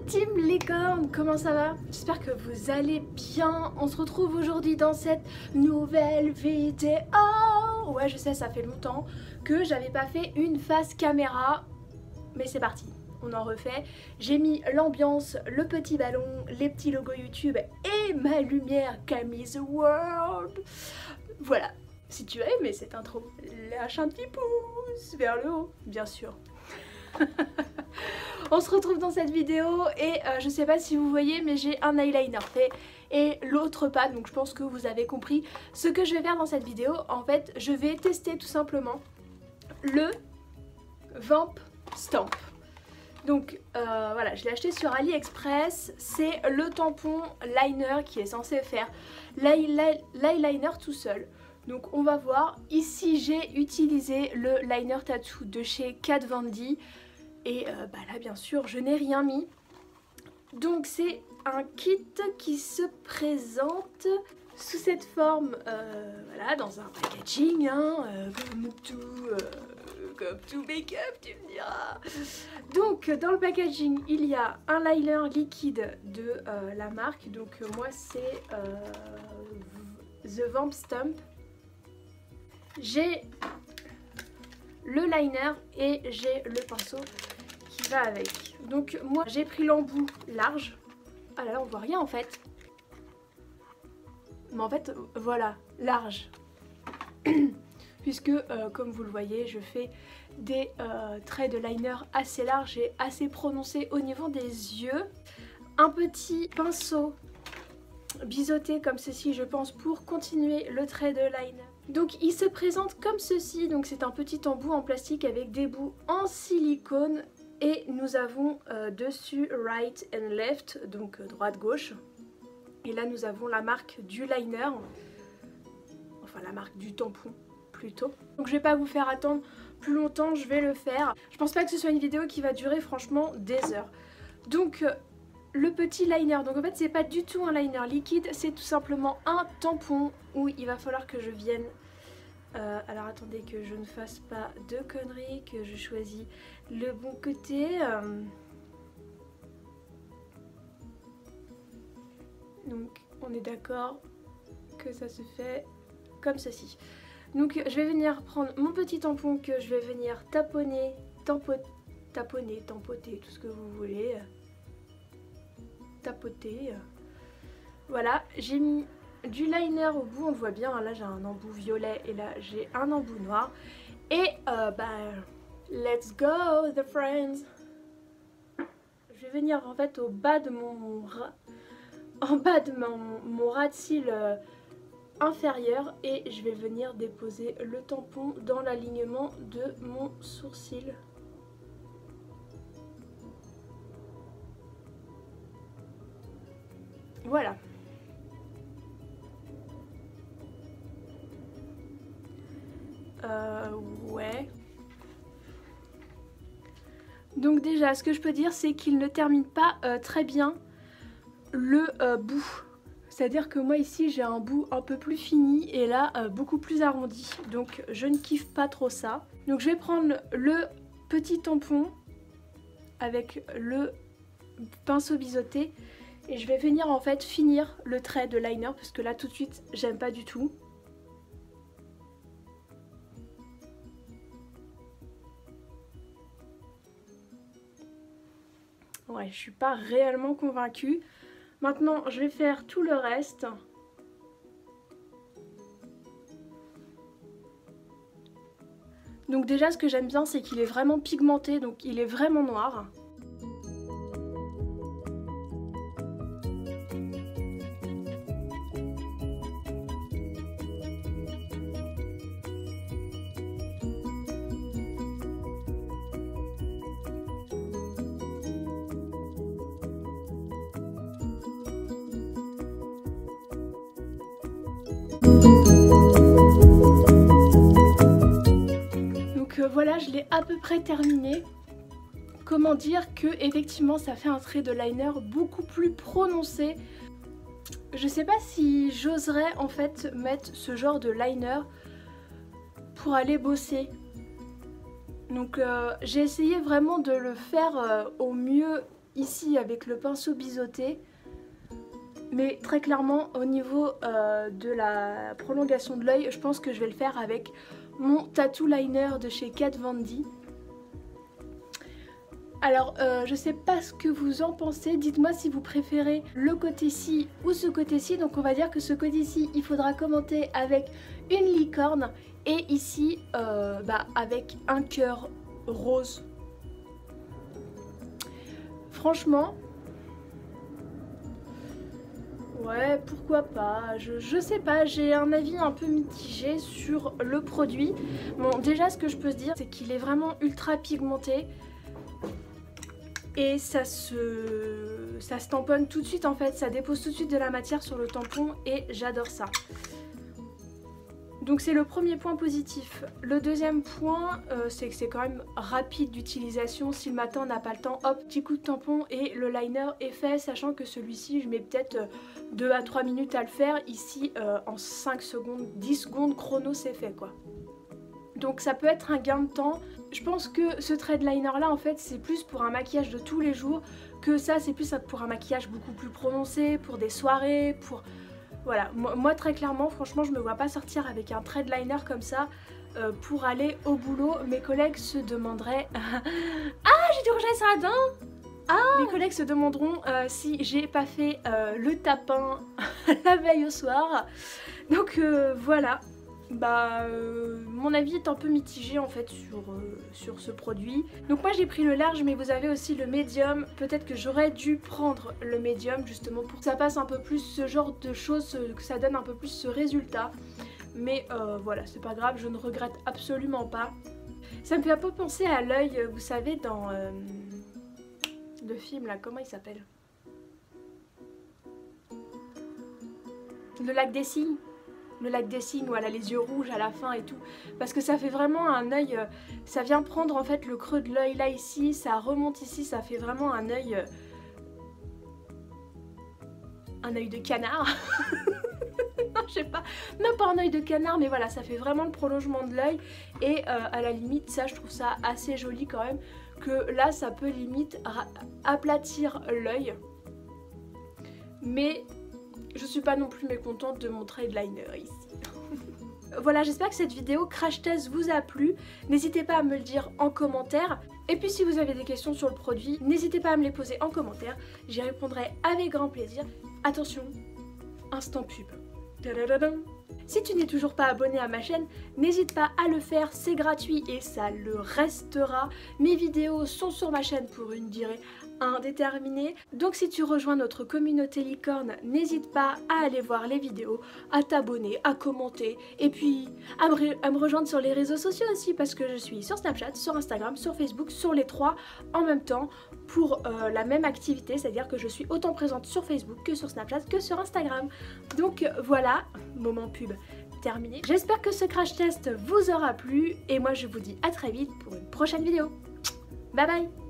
team licorne, comment ça va? J'espère que vous allez bien. On se retrouve aujourd'hui dans cette nouvelle vidéo. Ouais, je sais, ça fait longtemps que j'avais pas fait une face caméra, mais c'est parti, on en refait. J'ai mis l'ambiance, le petit ballon, les petits logos YouTube et ma lumière Camille's World. Voilà, si tu as aimé cette intro, lâche un petit pouce vers le haut, bien sûr. On se retrouve dans cette vidéo et je sais pas si vous voyez, mais j'ai un eyeliner fait et l'autre pas, donc je pense que vous avez compris ce que je vais faire dans cette vidéo. En fait, je vais tester tout simplement le Vamp Stamp. Donc voilà, je l'ai acheté sur AliExpress. C'est le tampon liner qui est censé faire l'eyeliner tout seul. Donc on va voir. Ici j'ai utilisé le liner tattoo de chez Kat Von D. Et bah là bien sûr je n'ai rien mis. Donc c'est un kit qui se présente sous cette forme, voilà, dans un packaging, hein, comme tout make-up tu me diras. Donc dans le packaging il y a un liner liquide de la marque. Donc moi c'est The Vamp Stamp. J'ai le liner et j'ai le pinceau qui va avec. Donc moi j'ai pris l'embout large. Ah là là on voit rien en fait. Mais en fait voilà, large. Puisque comme vous le voyez je fais des traits de liner assez larges et assez prononcés au niveau des yeux. Un petit pinceau biseauté comme ceci je pense pour continuer le trait de liner. Donc il se présente comme ceci, donc c'est un petit embout en plastique avec des bouts en silicone et nous avons dessus right and left, donc droite gauche. Et là nous avons la marque du liner, enfin la marque du tampon plutôt. Donc je vais pas vous faire attendre plus longtemps, je vais le faire. Je pense pas que ce soit une vidéo qui va durer franchement des heures. Donc le petit liner, donc en fait c'est pas du tout un liner liquide, c'est tout simplement un tampon où il va falloir que je vienne, alors attendez que je ne fasse pas de conneries, que je choisis le bon côté. Donc on est d'accord que ça se fait comme ceci. Donc je vais venir prendre mon petit tampon que je vais venir taponner, tampoter, tout ce que vous voulez. Tapoter. Voilà, j'ai mis du liner au bout, on le voit bien, hein, là j'ai un embout violet et là j'ai un embout noir. Et bah, let's go the friends. Je vais venir en fait au bas de mon ras de cils inférieur et je vais venir déposer le tampon dans l'alignement de mon sourcil. Voilà. Ouais. Donc déjà, ce que je peux dire, c'est qu'il ne termine pas très bien le bout. C'est-à-dire que moi ici, j'ai un bout un peu plus fini et là, beaucoup plus arrondi. Donc je ne kiffe pas trop ça. Donc je vais prendre le petit tampon avec le pinceau biseauté. Et je vais venir en fait finir le trait de liner parce que là tout de suite j'aime pas du tout. Ouais, je suis pas réellement convaincue. Maintenant je vais faire tout le reste. Donc déjà ce que j'aime bien c'est qu'il est vraiment pigmenté, donc il est vraiment noir. Voilà, je l'ai à peu près terminé. Comment dire que effectivement ça fait un trait de liner beaucoup plus prononcé. Je sais pas si j'oserais en fait mettre ce genre de liner pour aller bosser. Donc j'ai essayé vraiment de le faire au mieux ici avec le pinceau biseauté. Mais très clairement au niveau de la prolongation de l'œil, je pense que je vais le faire avec mon tattoo liner de chez Kat Von D. Alors je sais pas ce que vous en pensez, dites-moi si vous préférez le côté-ci ou ce côté-ci. Donc on va dire que ce côté-ci il faudra commenter avec une licorne et ici avec un cœur rose. Franchement, ouais, pourquoi pas, je sais pas, j'ai un avis un peu mitigé sur le produit. Bon, déjà ce que je peux se dire, c'est qu'il est vraiment ultra pigmenté. Et ça se tamponne tout de suite en fait, ça dépose tout de suite de la matière sur le tampon et j'adore ça. Donc c'est le premier point positif. Le deuxième point, c'est que c'est quand même rapide d'utilisation. Si le matin on n'a pas le temps, hop, petit coup de tampon et le liner est fait, sachant que celui-ci je mets peut-être 2 à 3 minutes à le faire. Ici en 5 secondes, 10 secondes chrono c'est fait quoi. Donc ça peut être un gain de temps. Je pense que ce thread liner là en fait c'est plus pour un maquillage de tous les jours que ça, c'est plus pour un maquillage beaucoup plus prononcé, pour des soirées, pour... Voilà, moi très clairement, franchement, je me vois pas sortir avec un thread liner comme ça pour aller au boulot. Mes collègues se demanderaient... Ah, j'ai du rouge à lèvres sur la dent. Ah. Mes collègues se demanderont si j'ai pas fait le tapin la veille au soir. Donc voilà. Mon avis est un peu mitigé en fait sur ce produit. Donc moi j'ai pris le large, mais vous avez aussi le médium. Peut-être que j'aurais dû prendre le médium justement pour que ça passe un peu plus ce genre de choses, que ça donne un peu plus ce résultat. Mais voilà, c'est pas grave, je ne regrette absolument pas. Ça me fait un peu penser à l'œil, vous savez, dans le film là, comment il s'appelle? Le lac des cygnes. Le lac des cygnes où elle a les yeux rouges à la fin et tout, parce que ça fait vraiment un œil, ça vient prendre en fait le creux de l'œil là ici, ça remonte ici, ça fait vraiment un œil de canard. Non, je sais pas, non pas un œil de canard, mais voilà, ça fait vraiment le prolongement de l'œil et à la limite ça je trouve ça assez joli quand même, que là ça peut limite aplatir l'œil, mais je suis pas non plus mécontente de mon trade liner ici. Voilà, j'espère que cette vidéo crash test vous a plu. N'hésitez pas à me le dire en commentaire. Et puis si vous avez des questions sur le produit, n'hésitez pas à me les poser en commentaire. J'y répondrai avec grand plaisir. Attention, instant pub. Si tu n'es toujours pas abonné à ma chaîne, n'hésite pas à le faire, c'est gratuit et ça le restera. Mes vidéos sont sur ma chaîne pour une durée indéterminée. Donc si tu rejoins notre communauté licorne, n'hésite pas à aller voir les vidéos, à t'abonner, à commenter et puis à me rejoindre sur les réseaux sociaux aussi, parce que je suis sur Snapchat, sur Instagram, sur Facebook, sur les trois en même temps pour la même activité, c'est-à-dire que je suis autant présente sur Facebook que sur Snapchat que sur Instagram. Donc voilà, moment pub terminé. J'espère que ce crash test vous aura plu et moi je vous dis à très vite pour une prochaine vidéo. Bye bye.